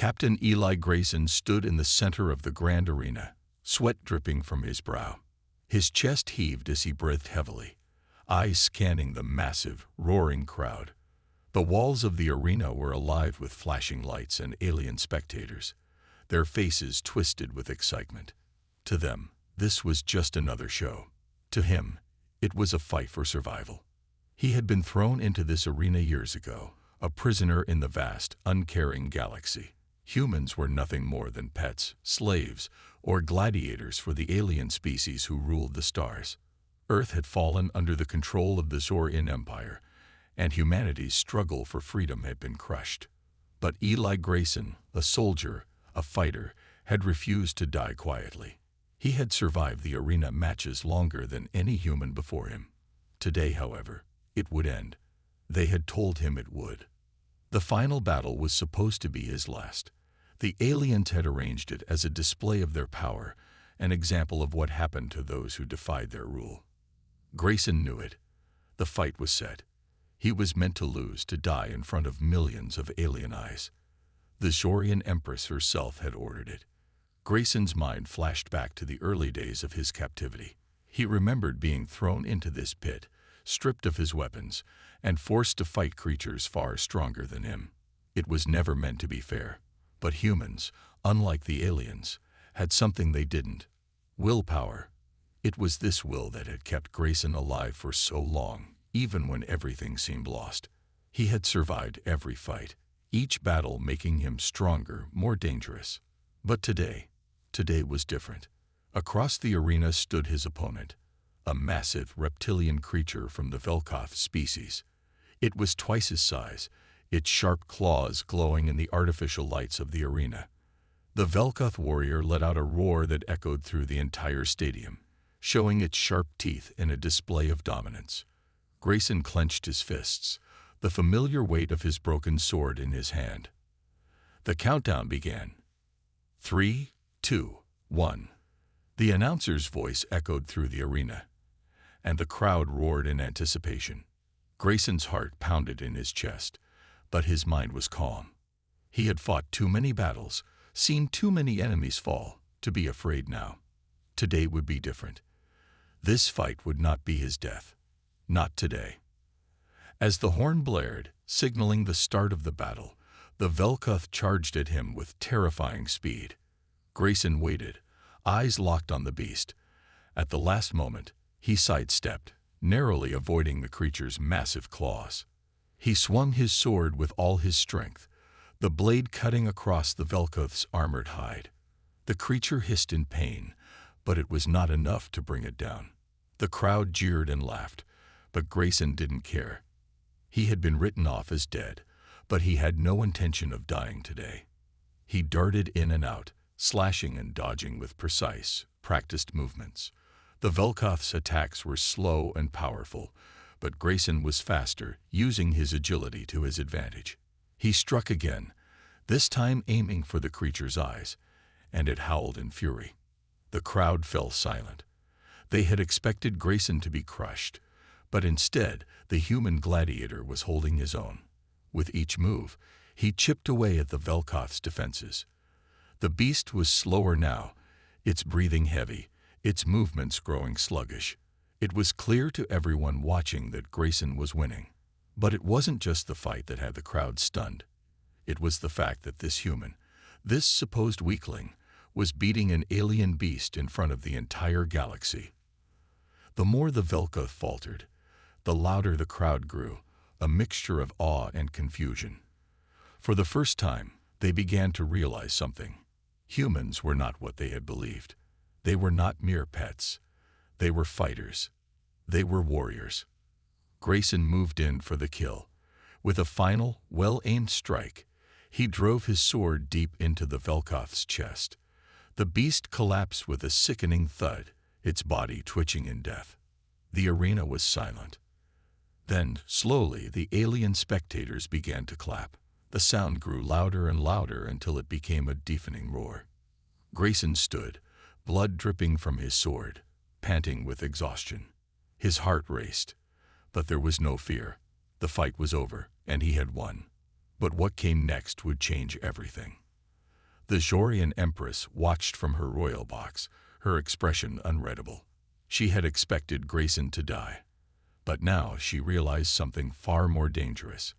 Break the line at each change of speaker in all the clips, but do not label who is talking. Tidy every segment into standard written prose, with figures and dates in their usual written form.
Captain Eli Grayson stood in the center of the grand arena, sweat dripping from his brow. His chest heaved as he breathed heavily, eyes scanning the massive, roaring crowd. The walls of the arena were alive with flashing lights and alien spectators, their faces twisted with excitement. To them, this was just another show. To him, it was a fight for survival. He had been thrown into this arena years ago, a prisoner in the vast, uncaring galaxy. Humans were nothing more than pets, slaves, or gladiators for the alien species who ruled the stars. Earth had fallen under the control of the Zorian Empire, and humanity's struggle for freedom had been crushed. But Eli Grayson, a soldier, a fighter, had refused to die quietly. He had survived the arena matches longer than any human before him. Today, however, it would end. They had told him it would. The final battle was supposed to be his last. The aliens had arranged it as a display of their power, an example of what happened to those who defied their rule. Grayson knew it. The fight was set. He was meant to lose, to die in front of millions of alien eyes. The Zorian Empress herself had ordered it. Grayson's mind flashed back to the early days of his captivity. He remembered being thrown into this pit, stripped of his weapons, and forced to fight creatures far stronger than him. It was never meant to be fair. But humans, unlike the aliens, had something they didn't: willpower. It was this will that had kept Grayson alive for so long, even when everything seemed lost. He had survived every fight, each battle making him stronger, more dangerous. But today was different. Across the arena stood his opponent, a massive reptilian creature from the Velkoth species. It was twice his size, its sharp claws glowing in the artificial lights of the arena. The Velkoth warrior let out a roar that echoed through the entire stadium, showing its sharp teeth in a display of dominance. Grayson clenched his fists, the familiar weight of his broken sword in his hand. The countdown began. 3, 2, 1. The announcer's voice echoed through the arena, and the crowd roared in anticipation. Grayson's heart pounded in his chest, but his mind was calm. He had fought too many battles, seen too many enemies fall, to be afraid now. Today would be different. This fight would not be his death. Not today. As the horn blared, signaling the start of the battle, the Velkoth charged at him with terrifying speed. Grayson waited, eyes locked on the beast. At the last moment, he sidestepped, narrowly avoiding the creature's massive claws. He swung his sword with all his strength, the blade cutting across the Velkoth's armored hide. The creature hissed in pain, but it was not enough to bring it down. The crowd jeered and laughed, but Grayson didn't care. He had been written off as dead, but he had no intention of dying today. He darted in and out, slashing and dodging with precise, practiced movements. The Velkoth's attacks were slow and powerful, but Grayson was faster, using his agility to his advantage. He struck again, this time aiming for the creature's eyes, and it howled in fury. The crowd fell silent. They had expected Grayson to be crushed, but instead, the human gladiator was holding his own. With each move, he chipped away at the Velkoth's defenses. The beast was slower now, its breathing heavy, its movements growing sluggish. It was clear to everyone watching that Grayson was winning. But it wasn't just the fight that had the crowd stunned. It was the fact that this human, this supposed weakling, was beating an alien beast in front of the entire galaxy. The more the Velkoth faltered, the louder the crowd grew, a mixture of awe and confusion. For the first time, they began to realize something. Humans were not what they had believed. They were not mere pets. They were fighters. They were warriors. Grayson moved in for the kill. With a final, well-aimed strike, he drove his sword deep into the Velkoth's chest. The beast collapsed with a sickening thud, its body twitching in death. The arena was silent. Then, slowly, the alien spectators began to clap. The sound grew louder and louder until it became a deafening roar. Grayson stood, blood dripping from his sword, panting with exhaustion. His heart raced, but there was no fear. The fight was over, and he had won. But what came next would change everything. The Jorian Empress watched from her royal box, her expression unreadable. She had expected Grayson to die. But now she realized something far more dangerous.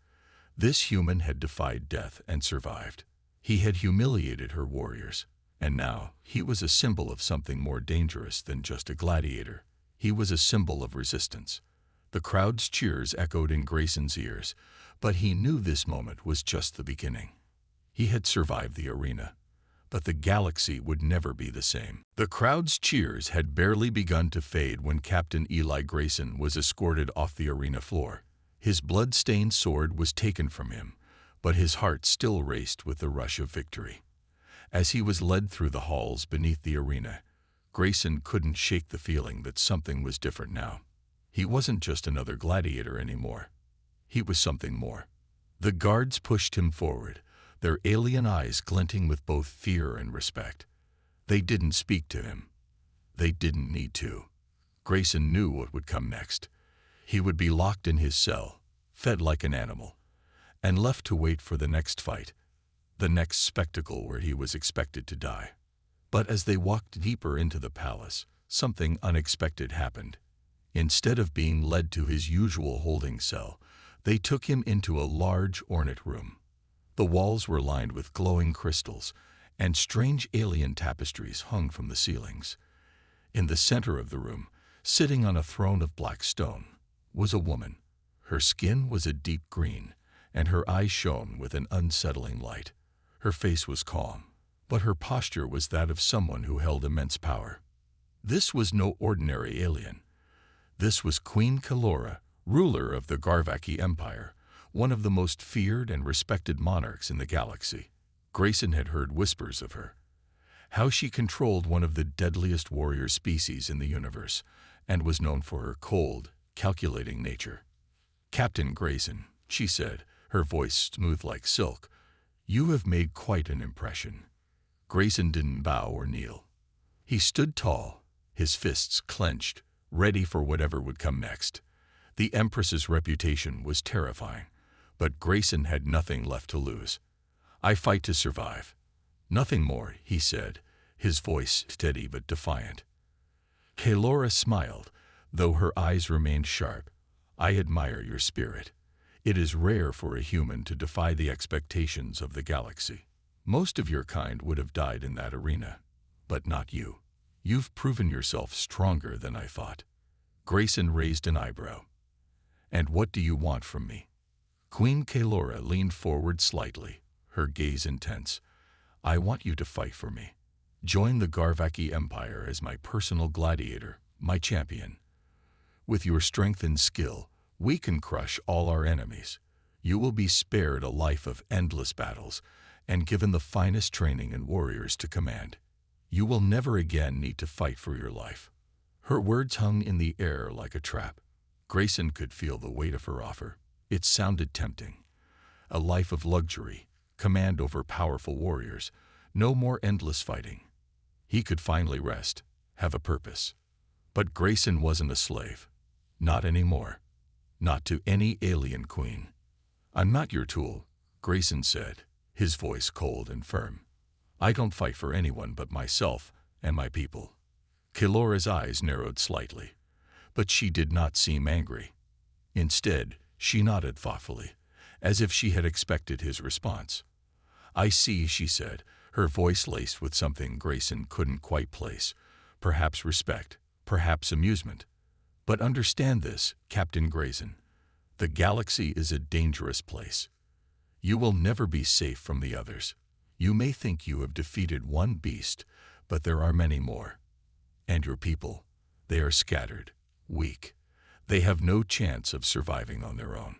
This human had defied death and survived. He had humiliated her warriors. And now he was a symbol of something more dangerous than just a gladiator. He was a symbol of resistance. The crowd's cheers echoed in Grayson's ears, but he knew this moment was just the beginning. He had survived the arena, but the galaxy would never be the same. The crowd's cheers had barely begun to fade when Captain Eli Grayson was escorted off the arena floor. His blood-stained sword was taken from him, but his heart still raced with the rush of victory. As he was led through the halls beneath the arena, Grayson couldn't shake the feeling that something was different now. He wasn't just another gladiator anymore. He was something more. The guards pushed him forward, their alien eyes glinting with both fear and respect. They didn't speak to him. They didn't need to. Grayson knew what would come next. He would be locked in his cell, fed like an animal, and left to wait for the next fight, the next spectacle where he was expected to die. But as they walked deeper into the palace, something unexpected happened. Instead of being led to his usual holding cell, they took him into a large, ornate room. The walls were lined with glowing crystals, and strange alien tapestries hung from the ceilings. In the center of the room, sitting on a throne of black stone, was a woman. Her skin was a deep green, and her eyes shone with an unsettling light. Her face was calm, but her posture was that of someone who held immense power. This was no ordinary alien. This was Queen Kalora, ruler of the Garvaki Empire, one of the most feared and respected monarchs in the galaxy. Grayson had heard whispers of her, how she controlled one of the deadliest warrior species in the universe, and was known for her cold, calculating nature. "Captain Grayson," she said, her voice smooth like silk, "you have made quite an impression." Grayson didn't bow or kneel. He stood tall, his fists clenched, ready for whatever would come next. The Empress's reputation was terrifying, but Grayson had nothing left to lose. "I fight to survive. Nothing more," he said, his voice steady but defiant. Kalora smiled, though her eyes remained sharp. "I admire your spirit. It is rare for a human to defy the expectations of the galaxy. Most of your kind would have died in that arena, but not you. You've proven yourself stronger than I thought." Grayson raised an eyebrow. "And what do you want from me?" Queen Kalora leaned forward slightly, her gaze intense. "I want you to fight for me. Join the Garvaki Empire as my personal gladiator, my champion. With your strength and skill, we can crush all our enemies. You will be spared a life of endless battles and given the finest training in warriors to command. You will never again need to fight for your life." Her words hung in the air like a trap. Grayson could feel the weight of her offer. It sounded tempting. A life of luxury, command over powerful warriors, no more endless fighting. He could finally rest, have a purpose. But Grayson wasn't a slave. Not anymore. Not to any alien queen. "I'm not your tool," Grayson said, his voice cold and firm. "I don't fight for anyone but myself and my people." Kalora's eyes narrowed slightly, but she did not seem angry. Instead, she nodded thoughtfully, as if she had expected his response. "I see," she said, her voice laced with something Grayson couldn't quite place. Perhaps respect, perhaps amusement. "But understand this, Captain Grayson. The galaxy is a dangerous place. You will never be safe from the others. You may think you have defeated one beast, but there are many more. And your people, they are scattered, weak. They have no chance of surviving on their own."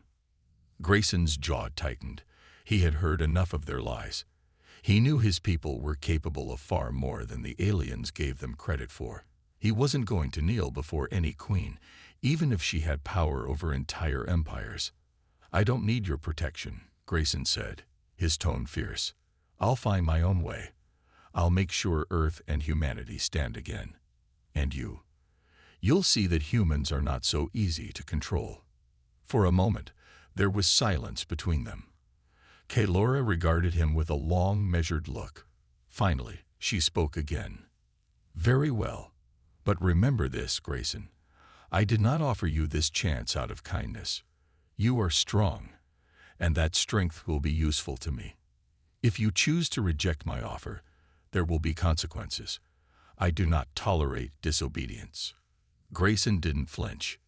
Grayson's jaw tightened. He had heard enough of their lies. He knew his people were capable of far more than the aliens gave them credit for. He wasn't going to kneel before any queen, even if she had power over entire empires. "I don't need your protection," Grayson said, his tone fierce. "I'll find my own way. I'll make sure Earth and humanity stand again. And you'll see that humans are not so easy to control." For a moment, there was silence between them. Kalora regarded him with a long, measured look. Finally, she spoke again. "Very well. But remember this, Grayson. I did not offer you this chance out of kindness. You are strong, and that strength will be useful to me. If you choose to reject my offer, there will be consequences. I do not tolerate disobedience." Grayson didn't flinch.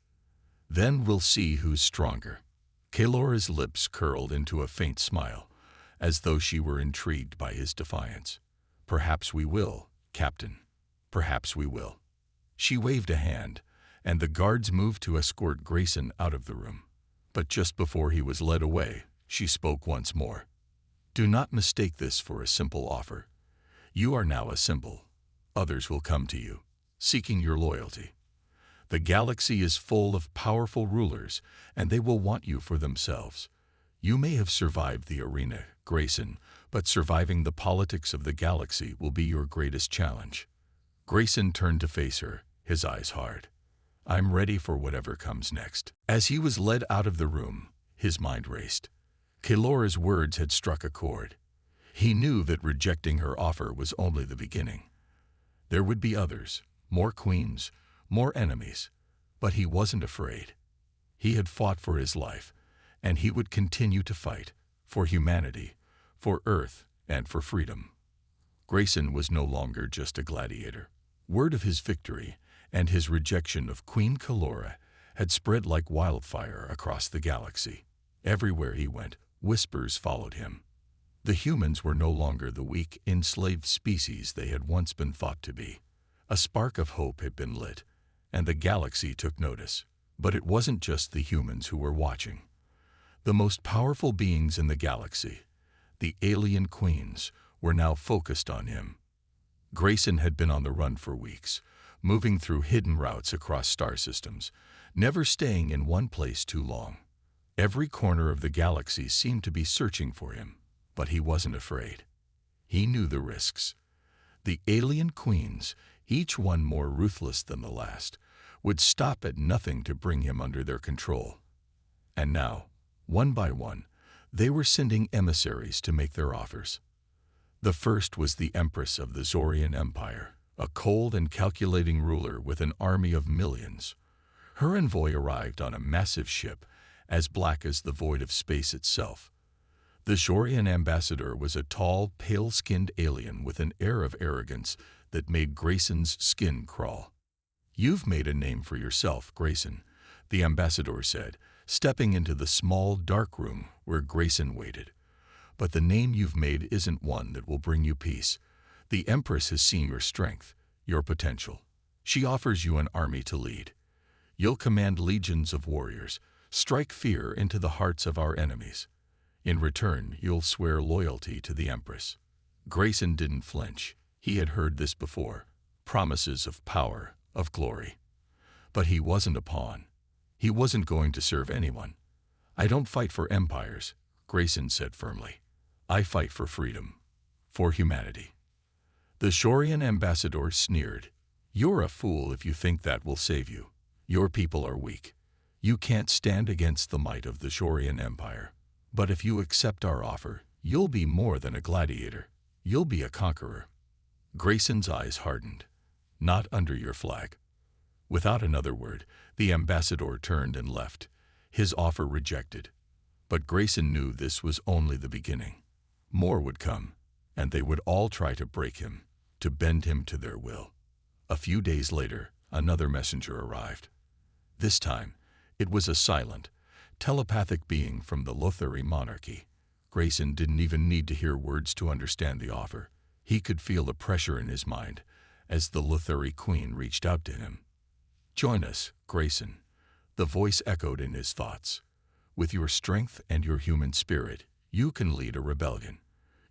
"Then we'll see who's stronger." Kalora's lips curled into a faint smile, as though she were intrigued by his defiance. "Perhaps we will, Captain. Perhaps we will." She waved a hand, and the guards moved to escort Grayson out of the room. But just before he was led away, she spoke once more. "Do not mistake this for a simple offer. You are now a symbol. Others will come to you, seeking your loyalty. The galaxy is full of powerful rulers, and they will want you for themselves. You may have survived the arena, Grayson, but surviving the politics of the galaxy will be your greatest challenge." Grayson turned to face her, his eyes hard. "I'm ready for whatever comes next." As he was led out of the room, his mind raced. Kalora's words had struck a chord. He knew that rejecting her offer was only the beginning. There would be others, more queens, more enemies, but he wasn't afraid. He had fought for his life, and he would continue to fight, for humanity, for Earth, and for freedom. Grayson was no longer just a gladiator. Word of his victory and his rejection of Queen Kalora had spread like wildfire across the galaxy. Everywhere he went, whispers followed him. The humans were no longer the weak, enslaved species they had once been thought to be. A spark of hope had been lit, and the galaxy took notice. But it wasn't just the humans who were watching. The most powerful beings in the galaxy, the alien queens, were now focused on him. Grayson had been on the run for weeks, moving through hidden routes across star systems, never staying in one place too long. Every corner of the galaxy seemed to be searching for him, but he wasn't afraid. He knew the risks. The alien queens, each one more ruthless than the last, would stop at nothing to bring him under their control. And now, one by one, they were sending emissaries to make their offers. The first was the Empress of the Zorian Empire, a cold and calculating ruler with an army of millions. Her envoy arrived on a massive ship, as black as the void of space itself. The Zorian ambassador was a tall, pale-skinned alien with an air of arrogance that made Grayson's skin crawl. "You've made a name for yourself, Grayson," the ambassador said, stepping into the small, dark room where Grayson waited. "But the name you've made isn't one that will bring you peace. The Empress has seen your strength, your potential. She offers you an army to lead. You'll command legions of warriors, strike fear into the hearts of our enemies. In return, you'll swear loyalty to the Empress." Grayson didn't flinch. He had heard this before. Promises of power, of glory. But he wasn't a pawn. He wasn't going to serve anyone. "I don't fight for empires," Grayson said firmly. "I fight for freedom, for humanity." The Zorian ambassador sneered. "You're a fool if you think that will save you. Your people are weak. You can't stand against the might of the Zorian Empire. But if you accept our offer, you'll be more than a gladiator. You'll be a conqueror." Grayson's eyes hardened. "Not under your flag." Without another word, the ambassador turned and left, his offer rejected. But Grayson knew this was only the beginning. More would come, and they would all try to break him, to bend him to their will. A few days later, another messenger arrived. This time, it was a silent, telepathic being from the Lothari monarchy. Grayson didn't even need to hear words to understand the offer. He could feel the pressure in his mind as the Lothari queen reached out to him. "Join us, Grayson," the voice echoed in his thoughts. "With your strength and your human spirit, you can lead a rebellion.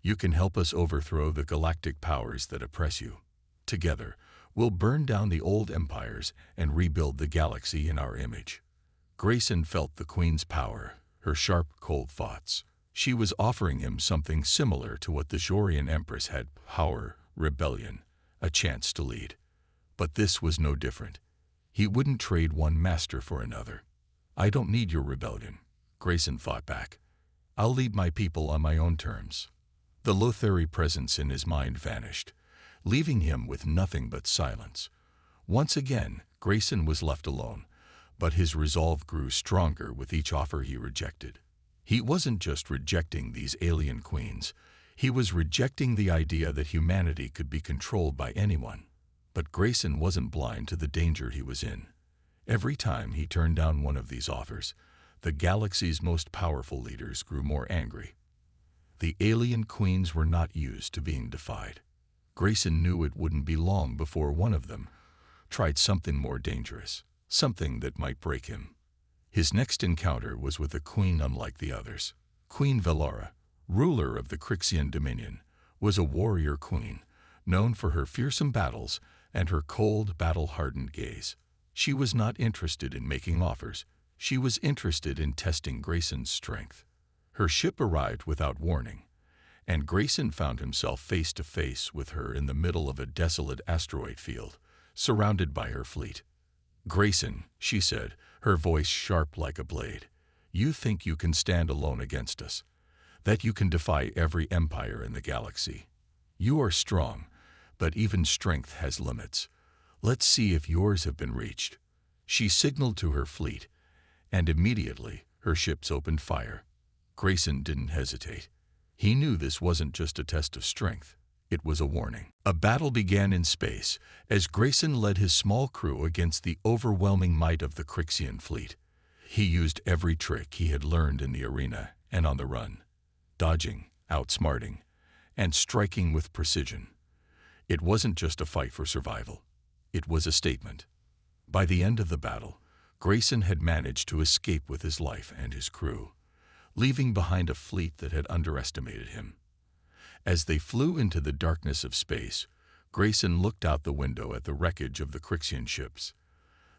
You can help us overthrow the galactic powers that oppress you. Together, we'll burn down the old empires and rebuild the galaxy in our image." Grayson felt the queen's power, her sharp, cold thoughts. She was offering him something similar to what the Zorian Empress had: power, rebellion, a chance to lead. But this was no different. He wouldn't trade one master for another. "I don't need your rebellion," Grayson fought back. "I'll lead my people on my own terms." The Lothari presence in his mind vanished, leaving him with nothing but silence. Once again, Grayson was left alone, but his resolve grew stronger with each offer he rejected. He wasn't just rejecting these alien queens, he was rejecting the idea that humanity could be controlled by anyone. But Grayson wasn't blind to the danger he was in. Every time he turned down one of these offers, the galaxy's most powerful leaders grew more angry. The alien queens were not used to being defied. Grayson knew it wouldn't be long before one of them tried something more dangerous, something that might break him. His next encounter was with a queen unlike the others. Queen Velara, ruler of the Crixian Dominion, was a warrior queen, known for her fearsome battles and her cold, battle-hardened gaze. She was not interested in making offers. She was interested in testing Grayson's strength. Her ship arrived without warning, and Grayson found himself face to face with her in the middle of a desolate asteroid field, surrounded by her fleet. "Grayson," she said, her voice sharp like a blade, "you think you can stand alone against us, that you can defy every empire in the galaxy. You are strong, but even strength has limits. Let's see if yours have been reached." She signaled to her fleet, and immediately her ships opened fire. Grayson didn't hesitate. He knew this wasn't just a test of strength. It was a warning. A battle began in space as Grayson led his small crew against the overwhelming might of the Crixian fleet. He used every trick he had learned in the arena and on the run, dodging, outsmarting, and striking with precision. It wasn't just a fight for survival. It was a statement. By the end of the battle, Grayson had managed to escape with his life and his crew, leaving behind a fleet that had underestimated him. As they flew into the darkness of space, Grayson looked out the window at the wreckage of the Crixian ships.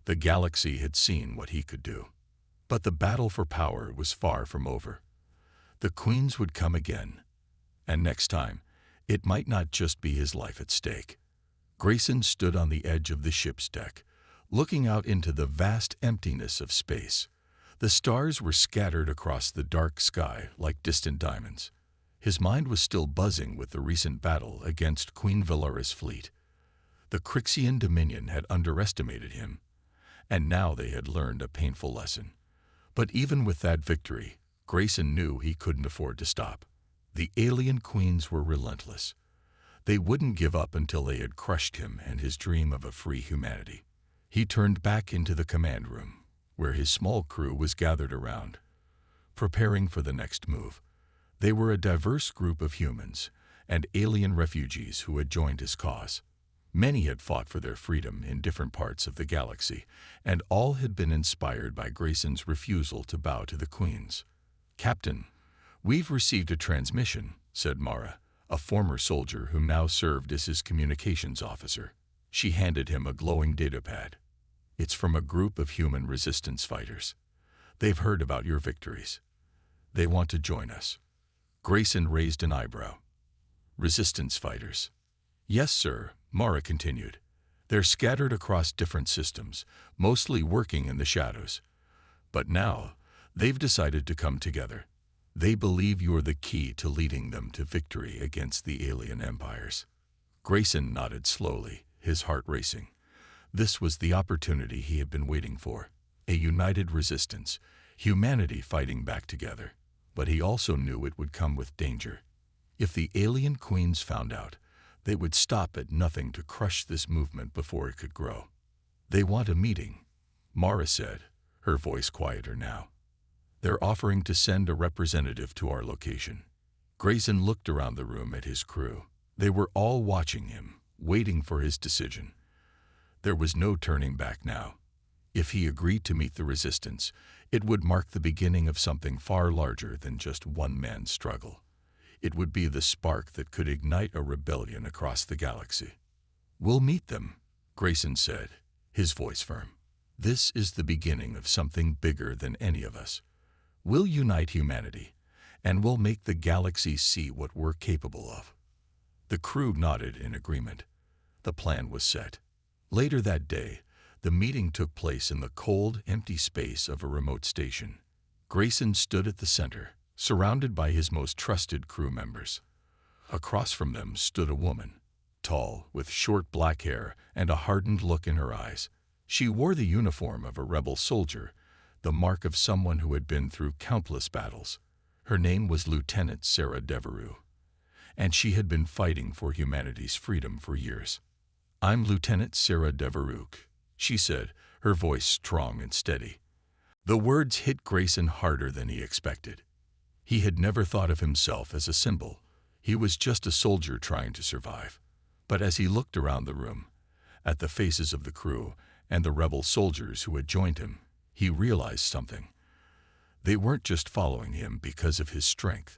The galaxy had seen what he could do. But the battle for power was far from over. The queens would come again, and next time, it might not just be his life at stake. Grayson stood on the edge of the ship's deck, looking out into the vast emptiness of space. The stars were scattered across the dark sky like distant diamonds. His mind was still buzzing with the recent battle against Queen Velara's fleet. The Crixian Dominion had underestimated him, and now they had learned a painful lesson. But even with that victory, Grayson knew he couldn't afford to stop. The alien queens were relentless. They wouldn't give up until they had crushed him and his dream of a free humanity. He turned back into the command room, where his small crew was gathered around, preparing for the next move. They were a diverse group of humans and alien refugees who had joined his cause. Many had fought for their freedom in different parts of the galaxy, and all had been inspired by Grayson's refusal to bow to the queens. "Captain, we've received a transmission," said Mara, a former soldier who now served as his communications officer. She handed him a glowing datapad. "It's from a group of human resistance fighters. They've heard about your victories. They want to join us." Grayson raised an eyebrow. "Resistance fighters?" "Yes, sir," Mara continued. "They're scattered across different systems, mostly working in the shadows. But now, they've decided to come together. They believe you're the key to leading them to victory against the alien empires." Grayson nodded slowly, his heart racing. This was the opportunity he had been waiting for. A united resistance, humanity fighting back together. But he also knew it would come with danger. If the alien queens found out, they would stop at nothing to crush this movement before it could grow. "They want a meeting," Mara said, her voice quieter now. "They're offering to send a representative to our location." Grayson looked around the room at his crew. They were all watching him, waiting for his decision. There was no turning back now. If he agreed to meet the resistance, it would mark the beginning of something far larger than just one man's struggle. It would be the spark that could ignite a rebellion across the galaxy. "We'll meet them," Grayson said, his voice firm. "This is the beginning of something bigger than any of us. We'll unite humanity, and we'll make the galaxy see what we're capable of." The crew nodded in agreement. The plan was set. Later that day, the meeting took place in the cold, empty space of a remote station. Grayson stood at the center, surrounded by his most trusted crew members. Across from them stood a woman, tall, with short black hair and a hardened look in her eyes. She wore the uniform of a rebel soldier, the mark of someone who had been through countless battles. Her name was Lieutenant Sarah Devereux, and she had been fighting for humanity's freedom for years. "I'm Lieutenant Sarah Devereux," she said, her voice strong and steady. The words hit Grayson harder than he expected. He had never thought of himself as a symbol. He was just a soldier trying to survive. But as he looked around the room, at the faces of the crew and the rebel soldiers who had joined him, he realized something. They weren't just following him because of his strength.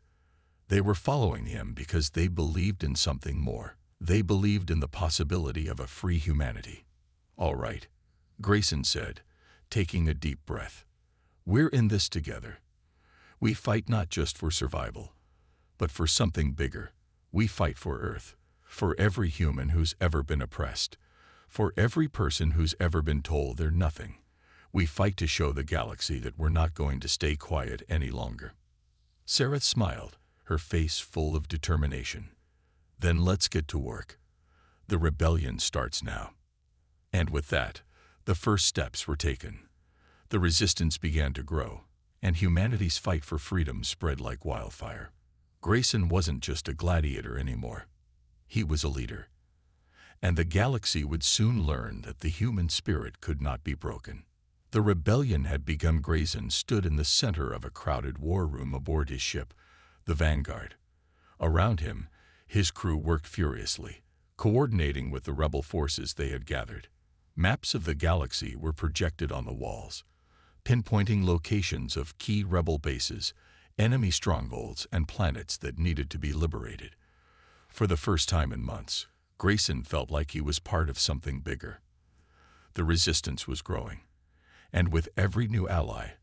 They were following him because they believed in something more. They believed in the possibility of a free humanity. "All right," Grayson said, taking a deep breath. "We're in this together. We fight not just for survival, but for something bigger. We fight for Earth, for every human who's ever been oppressed, for every person who's ever been told they're nothing. We fight to show the galaxy that we're not going to stay quiet any longer." Sarah smiled, her face full of determination. "Then let's get to work. The rebellion starts now." And with that, the first steps were taken. The resistance began to grow, and humanity's fight for freedom spread like wildfire. Grayson wasn't just a gladiator anymore. He was a leader. And the galaxy would soon learn that the human spirit could not be broken. The rebellion had begun. Grayson stood in the center of a crowded war room aboard his ship, the Vanguard. Around him, his crew worked furiously, coordinating with the rebel forces they had gathered. Maps of the galaxy were projected on the walls, pinpointing locations of key rebel bases, enemy strongholds, and planets that needed to be liberated. For the first time in months, Grayson felt like he was part of something bigger. The resistance was growing, and with every new ally,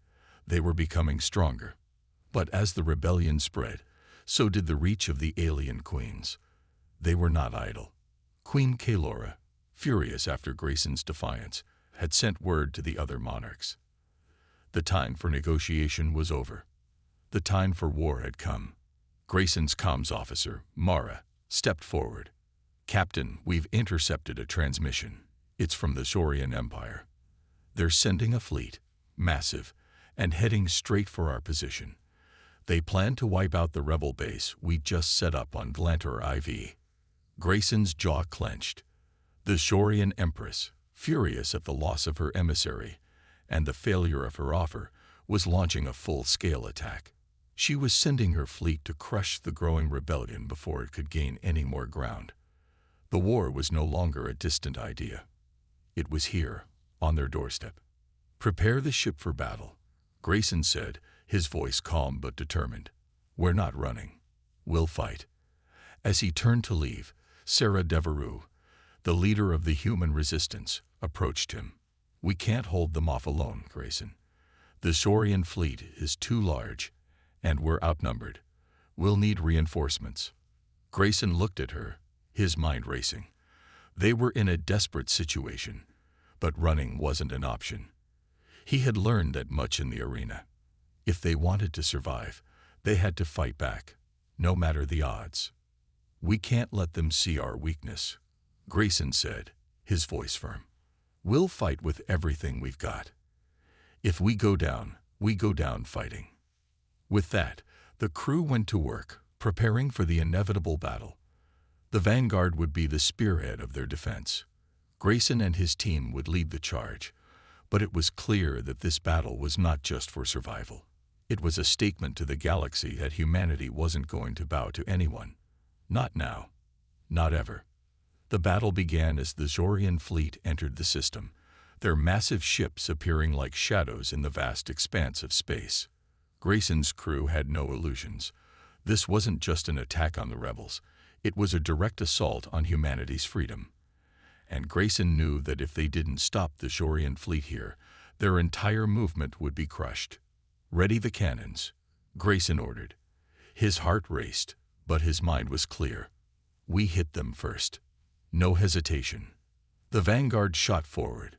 they were becoming stronger. But as the rebellion spread, so did the reach of the alien queens. They were not idle. Queen Kaelora, furious after Grayson's defiance, had sent word to the other monarchs. The time for negotiation was over. The time for war had come. Grayson's comms officer, Mara, stepped forward. "Captain, we've intercepted a transmission. It's from the Saurian Empire. They're sending a fleet, massive, and heading straight for our position. They plan to wipe out the rebel base we just set up on Gladiator IV." Grayson's jaw clenched. The Saurian Empress, furious at the loss of her emissary and the failure of her offer, was launching a full-scale attack. She was sending her fleet to crush the growing rebellion before it could gain any more ground. The war was no longer a distant idea. It was here, on their doorstep. "Prepare the ship for battle," Grayson said, his voice calm but determined. "We're not running. We'll fight." As he turned to leave, Sarah Devereux, the leader of the human resistance, approached him. "We can't hold them off alone, Grayson. The Saurian fleet is too large, and we're outnumbered. We'll need reinforcements." Grayson looked at her, his mind racing. They were in a desperate situation, but running wasn't an option. He had learned that much in the arena. If they wanted to survive, they had to fight back, no matter the odds. "We can't let them see our weakness," Grayson said, his voice firm. "We'll fight with everything we've got. If we go down fighting." With that, the crew went to work, preparing for the inevitable battle. The Vanguard would be the spearhead of their defense. Grayson and his team would lead the charge, but it was clear that this battle was not just for survival. It was a statement to the galaxy that humanity wasn't going to bow to anyone. Not now. Not ever. The battle began as the Saurian fleet entered the system, their massive ships appearing like shadows in the vast expanse of space. Grayson's crew had no illusions. This wasn't just an attack on the rebels. It was a direct assault on humanity's freedom. And Grayson knew that if they didn't stop the Saurian fleet here, their entire movement would be crushed. "Ready the cannons," Grayson ordered. His heart raced, but his mind was clear. "We hit them first. No hesitation." The Vanguard shot forward,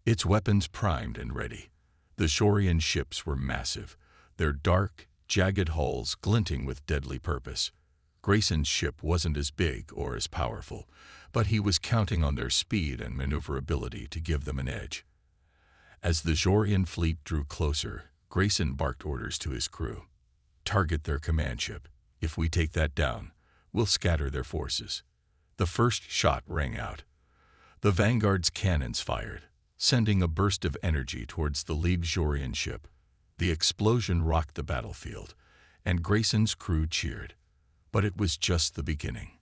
its weapons primed and ready. The Saurian ships were massive, their dark, jagged hulls glinting with deadly purpose. Grayson's ship wasn't as big or as powerful, but he was counting on their speed and maneuverability to give them an edge. As the Jorian fleet drew closer, Grayson barked orders to his crew. Target their command ship. If we take that down, we'll scatter their forces. The first shot rang out. The Vanguard's cannons fired, sending a burst of energy towards the lead Jorian ship. The explosion rocked the battlefield, and Grayson's crew cheered. But it was just the beginning.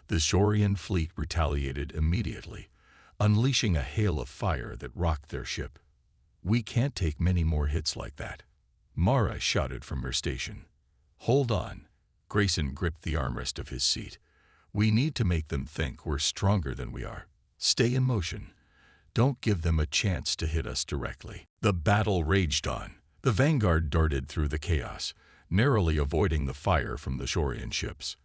The Jorian fleet retaliated immediately, unleashing a hail of fire that rocked their ship. "We can't take many more hits like that," Mara shouted from her station. "Hold on." Grayson gripped the armrest of his seat. "We need to make them think we're stronger than we are. Stay in motion. Don't give them a chance to hit us directly." The battle raged on. The Vanguard darted through the chaos, narrowly avoiding the fire from the Jorian ships.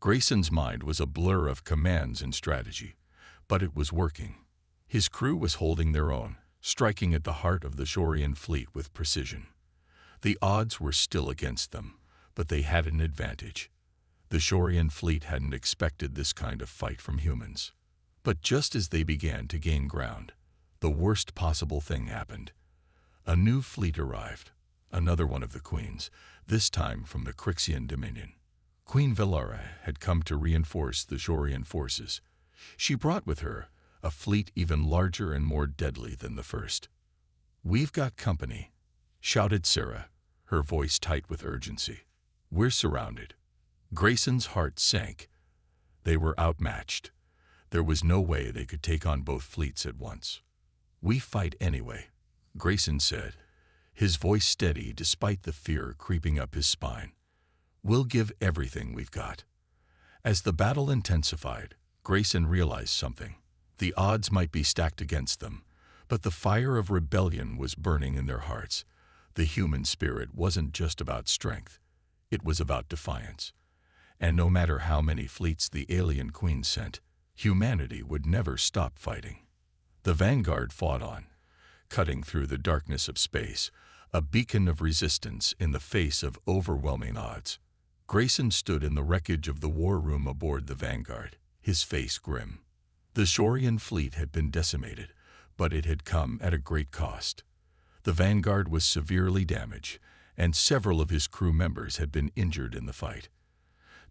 Grayson's mind was a blur of commands and strategy, but it was working. His crew was holding their own, striking at the heart of the Jorian fleet with precision. The odds were still against them, but they had an advantage. The Jorian fleet hadn't expected this kind of fight from humans. But just as they began to gain ground, the worst possible thing happened. A new fleet arrived, another one of the queens, this time from the Crixian Dominion. Queen Velara had come to reinforce the Jorian forces. She brought with her a fleet even larger and more deadly than the first. "We've got company," shouted Sarah, her voice tight with urgency. "We're surrounded." Grayson's heart sank. They were outmatched. There was no way they could take on both fleets at once. "We fight anyway," Grayson said, his voice steady despite the fear creeping up his spine. "We'll give everything we've got." As the battle intensified, Grayson realized something. The odds might be stacked against them, but the fire of rebellion was burning in their hearts. The human spirit wasn't just about strength. It was about defiance. And no matter how many fleets the alien queen sent, humanity would never stop fighting. The Vanguard fought on, cutting through the darkness of space, a beacon of resistance in the face of overwhelming odds. Grayson stood in the wreckage of the war room aboard the Vanguard, his face grim. The Jorian fleet had been decimated, but it had come at a great cost. The Vanguard was severely damaged, and several of his crew members had been injured in the fight.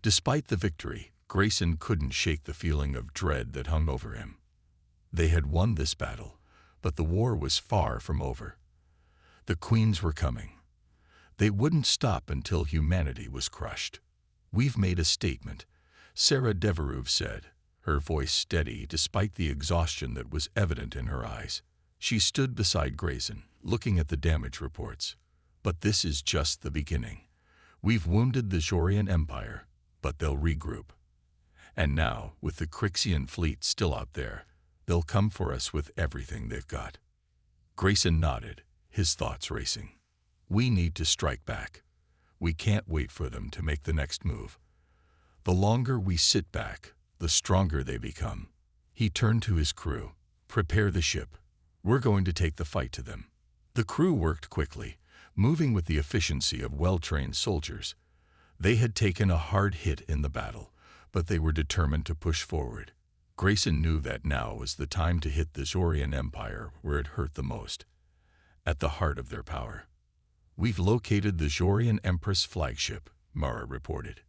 Despite the victory, Grayson couldn't shake the feeling of dread that hung over him. They had won this battle, but the war was far from over. The queens were coming. They wouldn't stop until humanity was crushed. "We've made a statement," Sarah Devereaux said, her voice steady despite the exhaustion that was evident in her eyes. She stood beside Grayson, looking at the damage reports. "But this is just the beginning. We've wounded the Jorian Empire, but they'll regroup. And now, with the Crixian fleet still out there, they'll come for us with everything they've got." Grayson nodded, his thoughts racing. "We need to strike back. We can't wait for them to make the next move. The longer we sit back, the stronger they become." He turned to his crew. "Prepare the ship. We're going to take the fight to them." The crew worked quickly, moving with the efficiency of well-trained soldiers. They had taken a hard hit in the battle, but they were determined to push forward. Grayson knew that now was the time to hit the Jorian Empire where it hurt the most, at the heart of their power. "We've located the Jorian Empress flagship," Mara reported.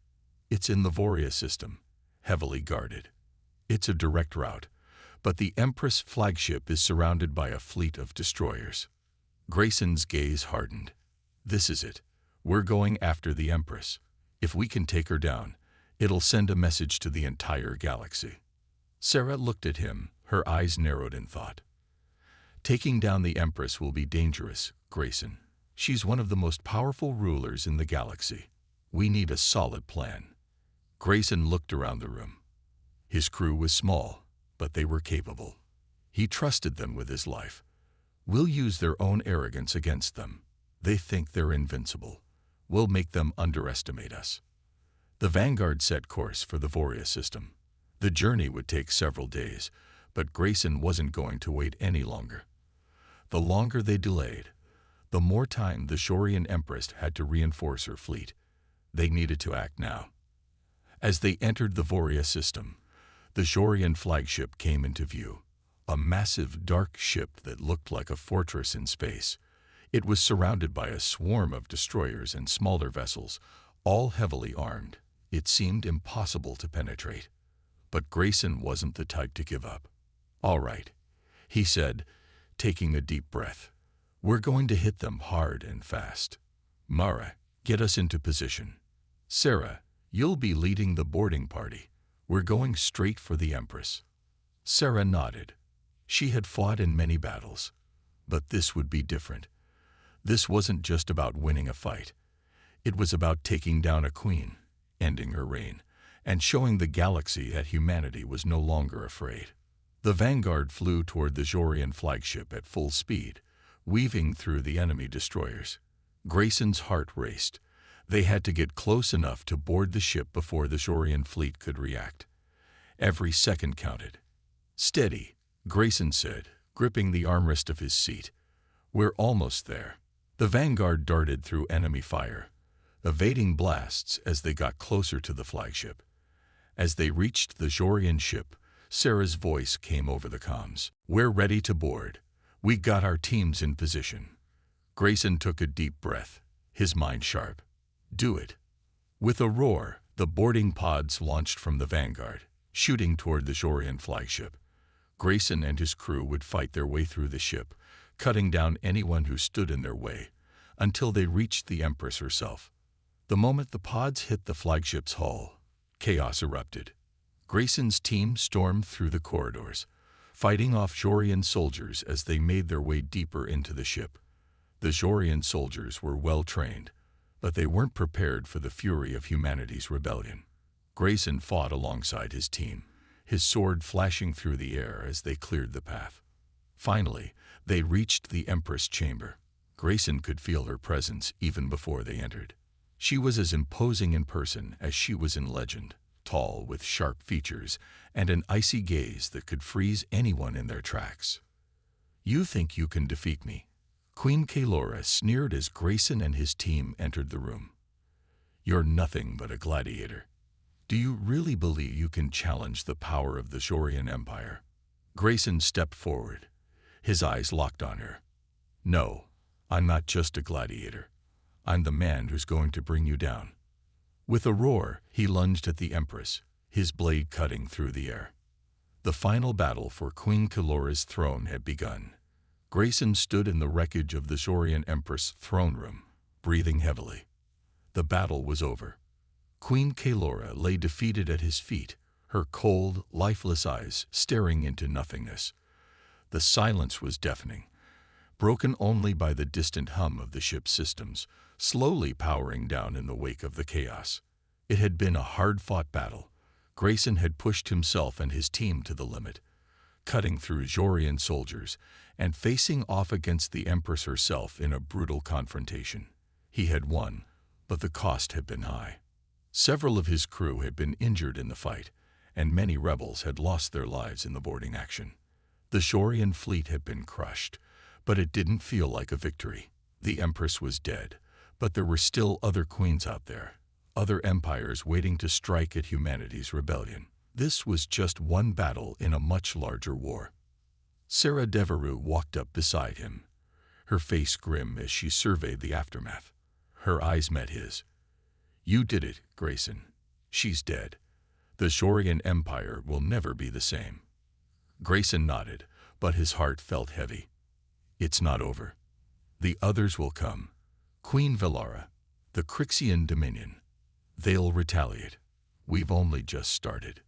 "It's in the Voria system, heavily guarded. It's a direct route, but the Empress flagship is surrounded by a fleet of destroyers." Grayson's gaze hardened. "This is it. We're going after the Empress. If we can take her down, it'll send a message to the entire galaxy." Sarah looked at him, her eyes narrowed in thought. "Taking down the Empress will be dangerous, Grayson. She's one of the most powerful rulers in the galaxy. We need a solid plan." Grayson looked around the room. His crew was small, but they were capable. He trusted them with his life. "We'll use their own arrogance against them. They think they're invincible. We'll make them underestimate us." The Vanguard set course for the Voria system. The journey would take several days, but Grayson wasn't going to wait any longer. The longer they delayed, the more time the Jorian Empress had to reinforce her fleet. They needed to act now. As they entered the Voria system, the Jorian flagship came into view, a massive dark ship that looked like a fortress in space. It was surrounded by a swarm of destroyers and smaller vessels, all heavily armed. It seemed impossible to penetrate. But Grayson wasn't the type to give up. "All right," he said, taking a deep breath. "We're going to hit them hard and fast. Mara, get us into position. Sarah, you'll be leading the boarding party. We're going straight for the Empress." Sarah nodded. She had fought in many battles. But this would be different. This wasn't just about winning a fight. It was about taking down a queen, ending her reign, and showing the galaxy that humanity was no longer afraid. The Vanguard flew toward the Jorian flagship at full speed, weaving through the enemy destroyers. Grayson's heart raced. They had to get close enough to board the ship before the Jorian fleet could react. Every second counted. "Steady," Grayson said, gripping the armrest of his seat. "We're almost there." The Vanguard darted through enemy fire, evading blasts as they got closer to the flagship. As they reached the Jorian ship, Sarah's voice came over the comms. "We're ready to board. We got our teams in position." Grayson took a deep breath, his mind sharp. "Do it." With a roar, the boarding pods launched from the Vanguard, shooting toward the Jorian flagship. Grayson and his crew would fight their way through the ship, cutting down anyone who stood in their way, until they reached the Empress herself. The moment the pods hit the flagship's hull, chaos erupted. Grayson's team stormed through the corridors, fighting off Jorian soldiers as they made their way deeper into the ship. The Jorian soldiers were well trained, but they weren't prepared for the fury of humanity's rebellion. Grayson fought alongside his team, his sword flashing through the air as they cleared the path. Finally, they reached the Empress chamber. Grayson could feel her presence even before they entered. She was as imposing in person as she was in legend, tall with sharp features and an icy gaze that could freeze anyone in their tracks. "You think you can defeat me?" Queen Kaelora sneered as Grayson and his team entered the room. "You're nothing but a gladiator. Do you really believe you can challenge the power of the Jorian Empire?" Grayson stepped forward, his eyes locked on her. "No, I'm not just a gladiator. I'm the man who's going to bring you down." With a roar, he lunged at the Empress, his blade cutting through the air. The final battle for Queen Kaelora's throne had begun. Grayson stood in the wreckage of the Jorian Empress' throne room, breathing heavily. The battle was over. Queen Kaelora lay defeated at his feet, her cold, lifeless eyes staring into nothingness. The silence was deafening, broken only by the distant hum of the ship's systems, slowly powering down in the wake of the chaos. It had been a hard-fought battle. Grayson had pushed himself and his team to the limit, cutting through Jorian soldiers and facing off against the Empress herself in a brutal confrontation. He had won, but the cost had been high. Several of his crew had been injured in the fight, and many rebels had lost their lives in the boarding action. The Jorian fleet had been crushed, but it didn't feel like a victory. The Empress was dead, but there were still other queens out there, other empires waiting to strike at humanity's rebellion. This was just one battle in a much larger war. Sarah Devereux walked up beside him, her face grim as she surveyed the aftermath. Her eyes met his. "You did it, Grayson. She's dead. The Jorian Empire will never be the same." Grayson nodded, but his heart felt heavy. "It's not over. The others will come. Queen Velara, the Crixian Dominion. They'll retaliate. We've only just started."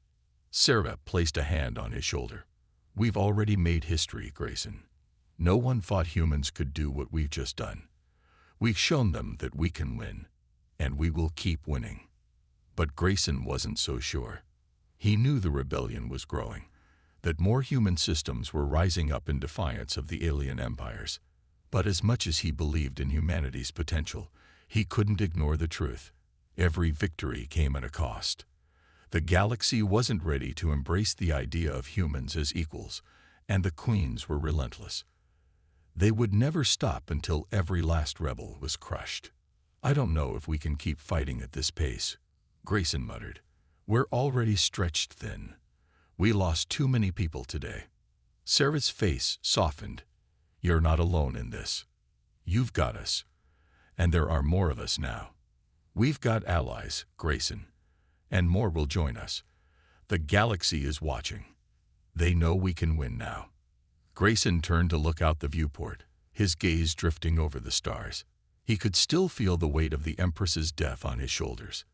Sarah placed a hand on his shoulder. "We've already made history, Grayson. No one thought humans could do what we've just done. We've shown them that we can win, and we will keep winning." But Grayson wasn't so sure. He knew the rebellion was growing, that more human systems were rising up in defiance of the alien empires. But as much as he believed in humanity's potential, he couldn't ignore the truth. Every victory came at a cost. The galaxy wasn't ready to embrace the idea of humans as equals, and the queens were relentless. They would never stop until every last rebel was crushed. "I don't know if we can keep fighting at this pace," Grayson muttered. We're already stretched thin. We lost too many people today. Sarah's face softened. You're not alone in this. You've got us. And there are more of us now. We've got allies, Grayson. And more will join us. The galaxy is watching. They know we can win now. Grayson turned to look out the viewport, his gaze drifting over the stars. He could still feel the weight of the Empress's death on his shoulders.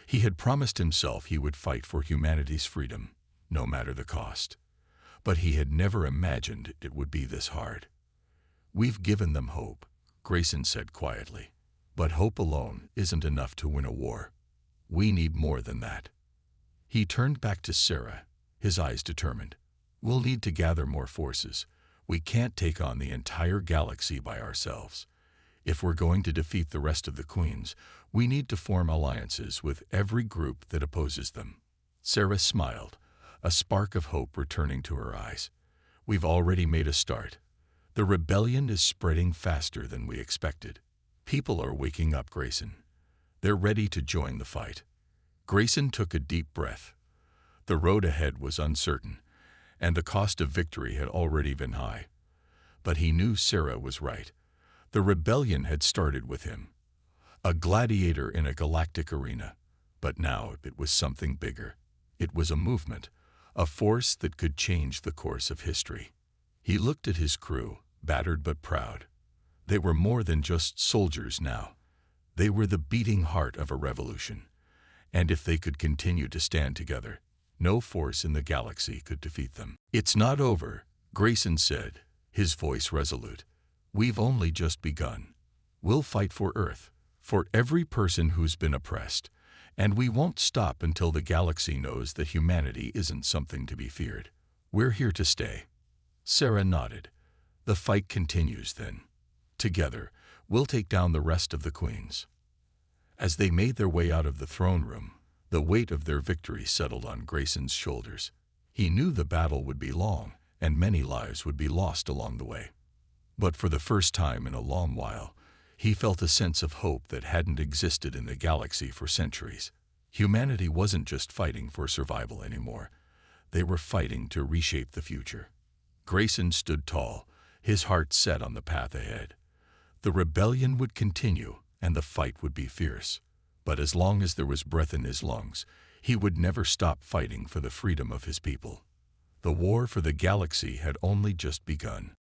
He had promised himself he would fight for humanity's freedom, no matter the cost. But he had never imagined it would be this hard. We've given them hope, Grayson said quietly. But hope alone isn't enough to win a war. We need more than that. He turned back to Sarah, his eyes determined. We'll need to gather more forces. We can't take on the entire galaxy by ourselves. If we're going to defeat the rest of the queens, we need to form alliances with every group that opposes them. Sarah smiled, a spark of hope returning to her eyes. We've already made a start. The rebellion is spreading faster than we expected. People are waking up, Grayson. They're ready to join the fight. Grayson took a deep breath. The road ahead was uncertain, and the cost of victory had already been high. But he knew Sarah was right. The rebellion had started with him. A gladiator in a galactic arena. But now it was something bigger. It was a movement, a force that could change the course of history. He looked at his crew, battered but proud. They were more than just soldiers now. They were the beating heart of a revolution. And if they could continue to stand together, no force in the galaxy could defeat them. It's not over, Grayson said, his voice resolute. We've only just begun. We'll fight for Earth, for every person who's been oppressed, and we won't stop until the galaxy knows that humanity isn't something to be feared. We're here to stay. Sarah nodded. The fight continues then. Together, we'll take down the rest of the queens. As they made their way out of the throne room, the weight of their victory settled on Grayson's shoulders. He knew the battle would be long, and many lives would be lost along the way. But for the first time in a long while, he felt a sense of hope that hadn't existed in the galaxy for centuries. Humanity wasn't just fighting for survival anymore. They were fighting to reshape the future. Grayson stood tall, his heart set on the path ahead. The rebellion would continue, and the fight would be fierce. But as long as there was breath in his lungs, he would never stop fighting for the freedom of his people. The war for the galaxy had only just begun.